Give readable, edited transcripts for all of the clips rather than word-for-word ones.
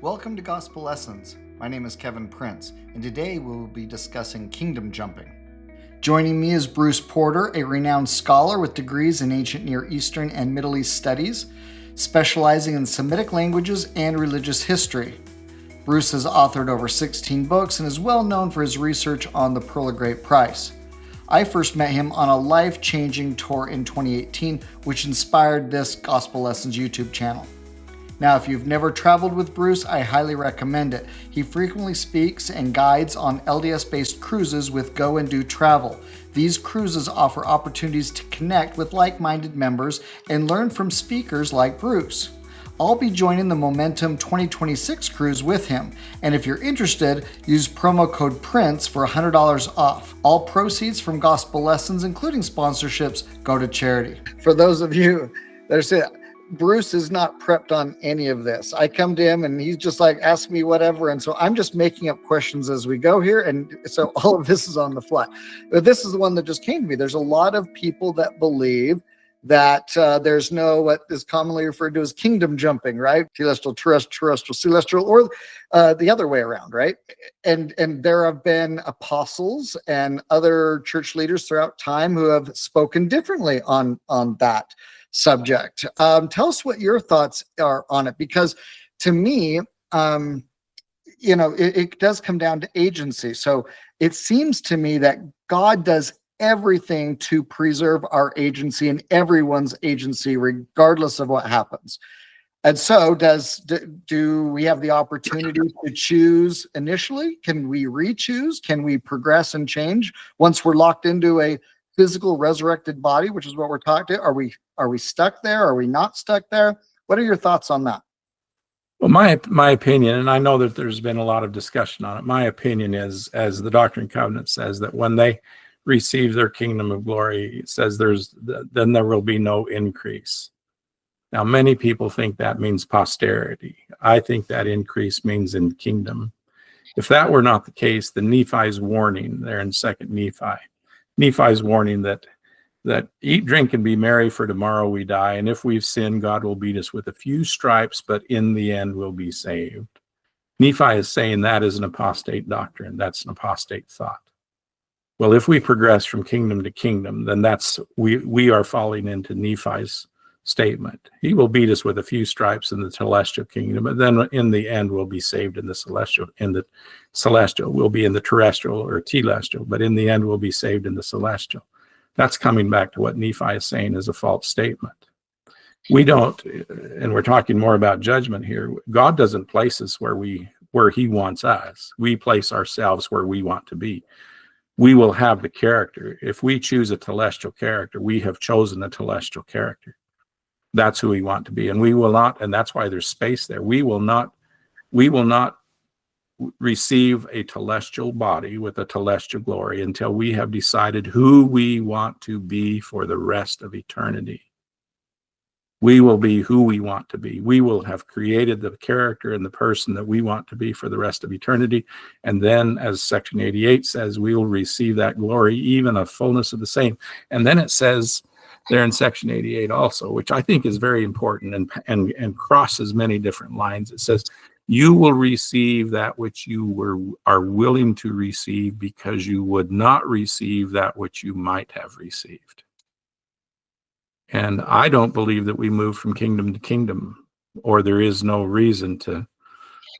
Welcome to Gospel Lessons. My name is Kevin Prince, and today we will be discussing kingdom jumping. Joining me is Bruce Porter, a renowned scholar with degrees in ancient Near Eastern and Middle East studies, specializing in Semitic languages and religious history. Bruce has authored over 16 books and is well known for his research on the Pearl of Great Price. I first met him on a life-changing tour in 2018, which inspired this Gospel Lessons YouTube channel. Now, if you've never traveled with Bruce, I highly recommend it. He frequently speaks and guides on LDS-based cruises with Go and Do Travel. These cruises offer opportunities to connect with like-minded members and learn from speakers like Bruce. I'll be joining the Momentum 2026 cruise with him, and if you're interested, use promo code PRINCE for $100 off. All proceeds from Gospel Lessons, including sponsorships, go to charity. For those of you that are saying, Bruce is not prepped on any of this. I come to him and he's just like, ask me whatever. And so I'm just making up questions as we go here. And so all of this is on the fly. But this is the one that just came to me. There's a lot of people that believe that there's no, what is commonly referred to as kingdom jumping, right? Celestial, terrestrial, celestial, or the other way around, right? And there have been apostles and other church leaders throughout time who have spoken differently on that subject. Tell us what your thoughts are on it, because to me, it does come down to agency. So it seems to me that God does everything to preserve our agency and everyone's agency, regardless of what happens. And so do we have the opportunity to choose initially? Can we re-choose? Can we progress and change once we're locked into a physical resurrected body, which is what we're talking to? Are we stuck there? Are we not stuck there? What are your thoughts on that? Well, my opinion, and I know that there's been a lot of discussion on it, my opinion is, as the Doctrine and Covenants says, that when they receive their kingdom of glory, it says then there will be no increase. Now, many people think that means posterity. I think that increase means in kingdom. If that were not the case, then Nephi's warning there in 2nd Nephi's warning that eat, drink, and be merry, for tomorrow we die. And if we've sinned, God will beat us with a few stripes, but in the end we'll be saved. Nephi is saying that is an apostate doctrine. That's an apostate thought. Well, if we progress from kingdom to kingdom, then we are falling into Nephi's statement. He will beat us with a few stripes in the celestial kingdom, but then in the end we'll be saved in the celestial. We'll be in the terrestrial or telestial, but in the end we'll be saved in the celestial. That's coming back to what Nephi is saying is a false statement. We don't, and we're talking more about judgment here. God doesn't place us where he wants us. We place ourselves where we want to be. We will have the character. If we choose a telestial character, we have chosen a telestial character. That's who we want to be. And we will not, and that's why there's space there. We will not receive a telestial body with a telestial glory until we have decided who we want to be for the rest of eternity. We will be who we want to be. We will have created the character and the person that we want to be for the rest of eternity. And then, as section 88 says, we will receive that glory, even a fullness of the same. And then it says there in section 88 also, which I think is very important and crosses many different lines. It says, you will receive that which you are willing to receive, because you would not receive that which you might have received. And I don't believe that we move from kingdom to kingdom, or there is no reason to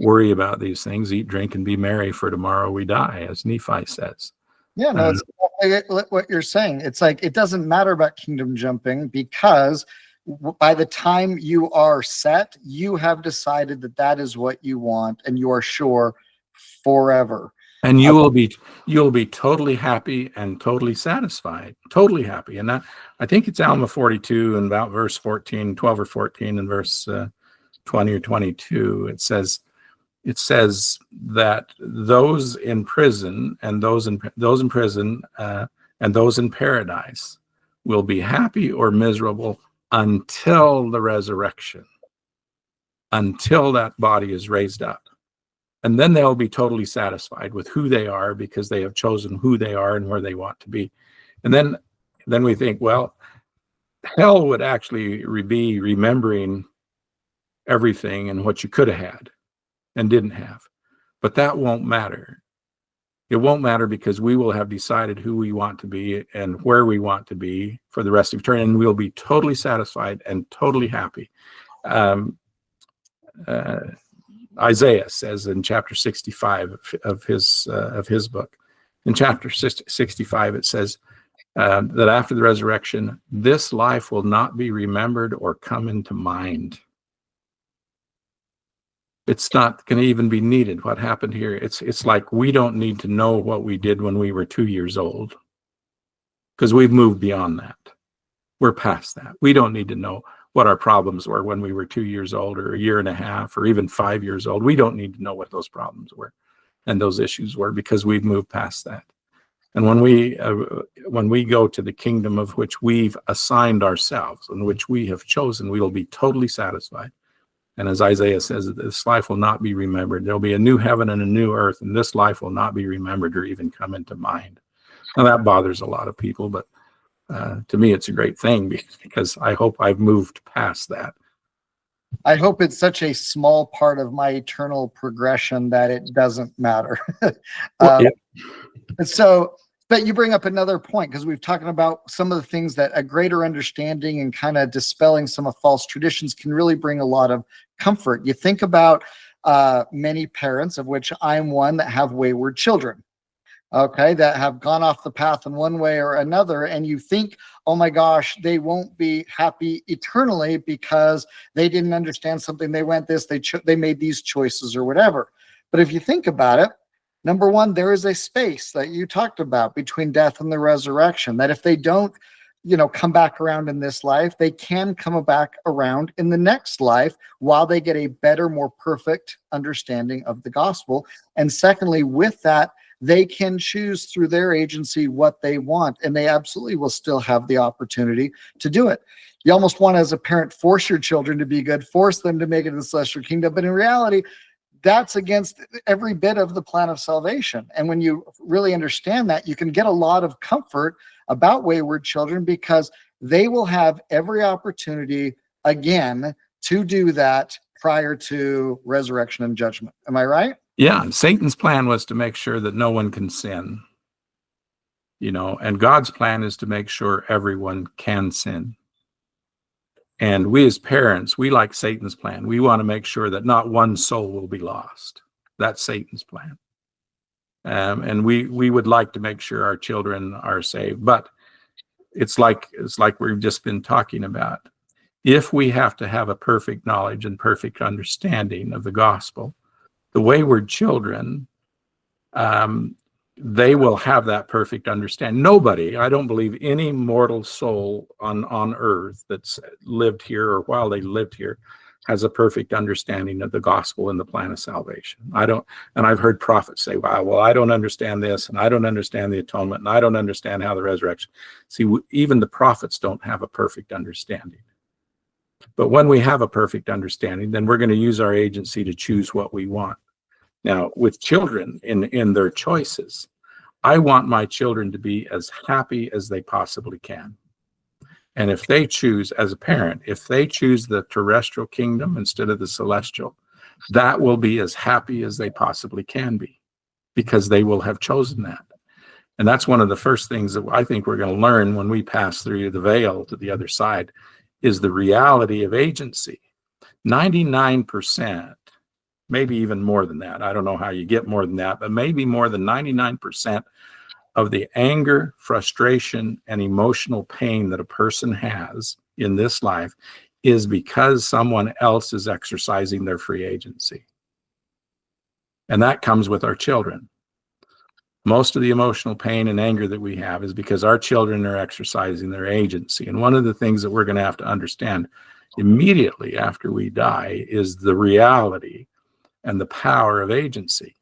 worry about these things. Eat, drink, and be merry, for tomorrow we die, as Nephi says. Yeah, no, it's exactly what you're saying. It's like, it doesn't matter about kingdom jumping, because by the time you are set, you have decided that is what you want, and you are sure forever. And you'll be totally happy and totally satisfied, totally happy. And that, I think it's Alma 42 and about verse 14, 12 or 14 and verse 20 or 22. It says that those in prison and those in prison and those in paradise will be happy or miserable until the resurrection, until that body is raised up. And then they'll be totally satisfied with who they are, because they have chosen who they are and where they want to be. And then we think, well, hell would actually be remembering everything and what you could have had. and didn't have. But that won't matter. It won't matter because we will have decided who we want to be and where we want to be for the rest of eternity, and we'll be totally satisfied and totally happy. Isaiah says in chapter 65 of his book, in chapter 65, it says that after the resurrection, this life will not be remembered or come into mind. It's not going to even be needed. What happened here? It's like we don't need to know what we did when we were 2 years old, because we've moved beyond that. We're past that. We don't need to know what our problems were when we were 2 years old or a year and a half or even 5 years old. We don't need to know what those problems were and those issues were, because we've moved past that. And when we go to the kingdom of which we've assigned ourselves and which we have chosen, we will be totally satisfied. And as Isaiah says, this life will not be remembered. There'll be a new heaven and a new earth, and this life will not be remembered or even come into mind. Now, that bothers a lot of people, but to me, it's a great thing, because I hope I've moved past that. I hope it's such a small part of my eternal progression that it doesn't matter. Yeah. And so, but you bring up another point, because we've talked about some of the things that a greater understanding and kind of dispelling some of false traditions can really bring a lot of comfort. You think about many parents, of which I'm one, that have wayward children, okay, that have gone off the path in one way or another, and you think, oh my gosh, they won't be happy eternally because they didn't understand something. They went this, they made these choices or whatever. But if you think about it, number one, there is a space that you talked about between death and the resurrection, that if they don't, come back around in this life, they can come back around in the next life while they get a better, more perfect understanding of the gospel. And secondly, with that, they can choose through their agency what they want, and they absolutely will still have the opportunity to do it. You almost want, as a parent, force your children to be good, force them to make it to the celestial kingdom. But in reality, that's against every bit of the plan of salvation. And when you really understand that, you can get a lot of comfort about wayward children, because they will have every opportunity again to do that prior to resurrection and judgment. Am I right? Yeah. Satan's plan was to make sure that no one can sin, and God's plan is to make sure everyone can sin. And we as parents, we like Satan's plan. We want to make sure that not one soul will be lost. That's Satan's plan. And we would like to make sure our children are saved. But it's like we've just been talking about. If we have to have a perfect knowledge and perfect understanding of the gospel, the wayward children, they will have that perfect understanding. Nobody, I don't believe any mortal soul on earth that's lived here or while they lived here has a perfect understanding of the gospel and the plan of salvation. And I've heard prophets say, wow, well, I don't understand this, and I don't understand the atonement, and I don't understand how the resurrection. See, even the prophets don't have a perfect understanding. But when we have a perfect understanding, then we're going to use our agency to choose what we want. Now, with children in their choices, I want my children to be as happy as they possibly can. And if they choose, as a parent, if they choose the terrestrial kingdom instead of the celestial, that will be as happy as they possibly can be, because they will have chosen that. And that's one of the first things that I think we're going to learn when we pass through the veil to the other side, is the reality of agency. 99%, maybe even more than that. I don't know how you get more than that, but maybe more than 99% of the anger, frustration, and emotional pain that a person has in this life is because someone else is exercising their free agency. And that comes with our children. Most of the emotional pain and anger that we have is because our children are exercising their agency. And one of the things that we're going to have to understand immediately after we die is the reality and the power of agency.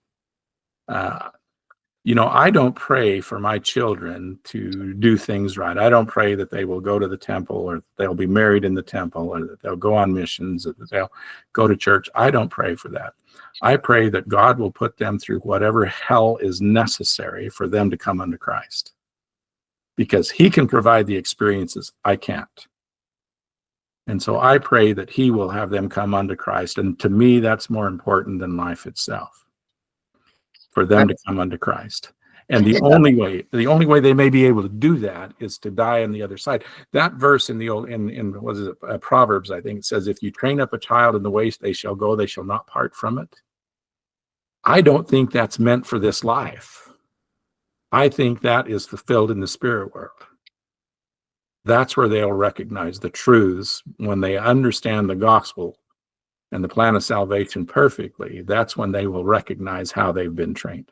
I don't pray for my children to do things right. I don't pray that they will go to the temple, or that they'll be married in the temple, or that they'll go on missions, or that they'll go to church. I don't pray for that. I pray that God will put them through whatever hell is necessary for them to come unto Christ, because he can provide the experiences I can't. And so I pray that he will have them come unto Christ. And to me, that's more important than life itself, for them to come unto Christ. And the only way they may be able to do that is to die on the other side. That verse in the old, in what is it, Proverbs, I think it says, if you train up a child in the ways they shall go, they shall not part from it. I don't think that's meant for this life. I think that is fulfilled in the spirit world. That's where they'll recognize the truths when they understand the gospel and the plan of salvation perfectly. That's when they will recognize how they've been trained.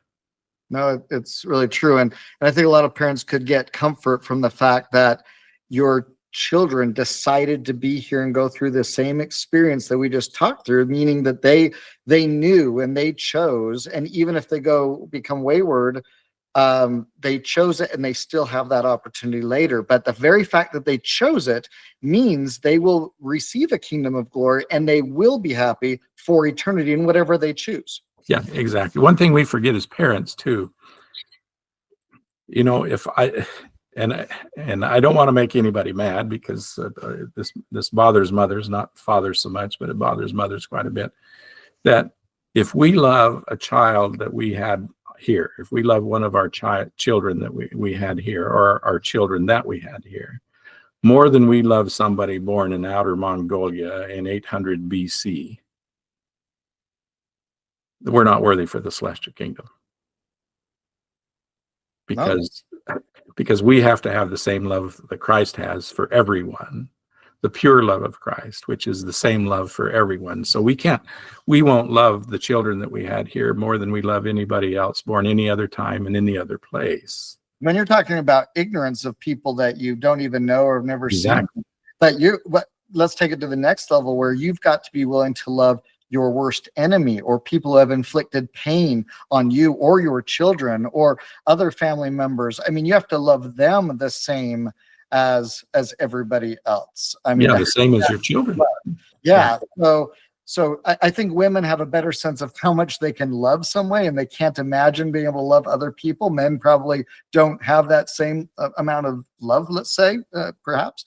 No, it's really true. And I think a lot of parents could get comfort from the fact that your children decided to be here and go through the same experience that we just talked through, meaning that they knew and they chose. And even if they become wayward, they chose it and they still have that opportunity later. But the very fact that they chose it means they will receive a kingdom of glory and they will be happy for eternity in whatever they choose. Yeah, exactly. One thing we forget as parents too, if I don't want to make anybody mad, because this bothers mothers, not fathers so much, but it bothers mothers quite a bit, that if we love a child that we had here, if we love one of our children that we had here, or our children that we had here, more than we love somebody born in Outer Mongolia in 800 BC, we're not worthy for the celestial kingdom. Because we have to have the same love that Christ has for everyone, the pure love of Christ, which is the same love for everyone. So we won't love the children that we had here more than we love anybody else born any other time and any other place. When you're talking about ignorance of people that you don't even know or have never seen, but let's take it to the next level where you've got to be willing to love your worst enemy, or people who have inflicted pain on you or your children or other family members. I mean, you have to love them the same as everybody else. I mean, the same as your children. Yeah. So I think women have a better sense of how much they can love some way, and they can't imagine being able to love other people. Men probably don't have that same amount of love, let's say, perhaps.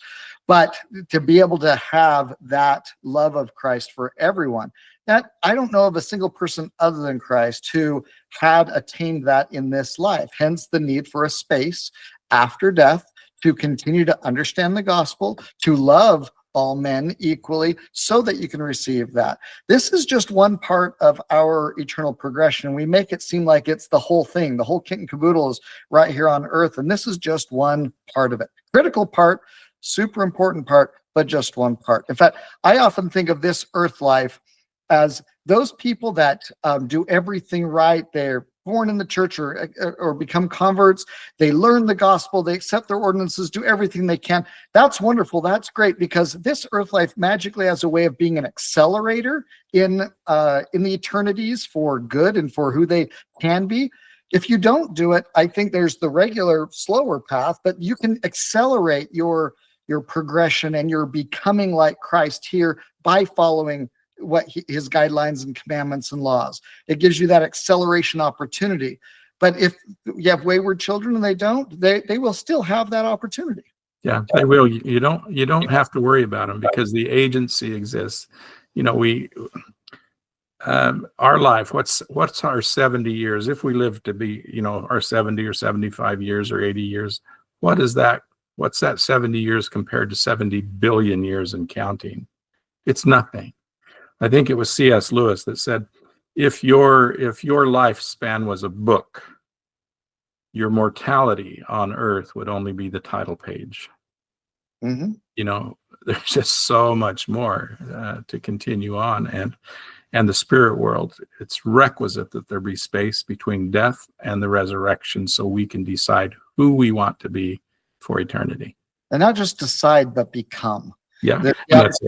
But to be able to have that love of Christ for everyone, that I don't know of a single person other than Christ who had attained that in this life. Hence the need for a space after death to continue to understand the gospel, to love all men equally, so that you can receive that. This is just one part of our eternal progression. We make it seem like it's the whole thing. The whole kit and caboodle is right here on earth, and this is just one part of it. Critical part, super important part, but just one part. In fact, I often think of this earth life as those people that do everything right. They're born in the church or become converts. They learn the gospel. They accept their ordinances, do everything they can. That's wonderful. That's great, because this earth life magically has a way of being an accelerator in the eternities for good and for who they can be. If you don't do it, I think there's the regular slower path, but you can accelerate your progression and your becoming like Christ here by following his guidelines and commandments and laws. It gives you that acceleration opportunity. But if you have wayward children and they don't, they will still have that opportunity. Yeah, they will. You don't have to worry about them, because the agency exists. Our life, what's our 70 years? If we live to be, our 70 or 75 years or 80 years, what's that 70 years compared to 70 billion years and counting? It's nothing. I think it was C.S. Lewis that said, if your lifespan was a book, your mortality on earth would only be the title page. Mm-hmm. There's just so much more to continue on. And the spirit world, it's requisite that there be space between death and the resurrection, so we can decide who we want to be for eternity. And not just decide, but become. Yeah, it's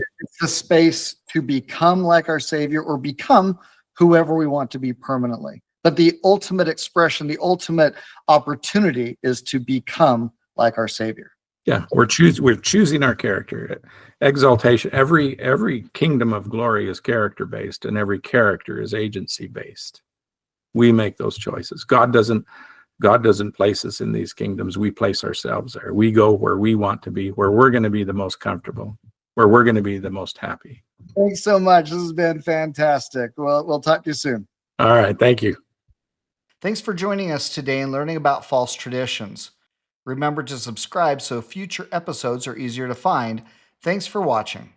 the space to become like our Savior, or become whoever we want to be permanently. But the ultimate expression, the ultimate opportunity is to become like our Savior. Yeah, we're choosing our character. Exaltation. Every kingdom of glory is character based, and every character is agency based. We make those choices. God doesn't place us in these kingdoms. We place ourselves there. We go where we want to be, where we're going to be the most comfortable. where we're going to be the most happy. Thanks so much. This has been fantastic. We'll talk to you soon. All right. Thank you. Thanks for joining us today and learning about false traditions. Remember to subscribe so future episodes are easier to find. Thanks for watching.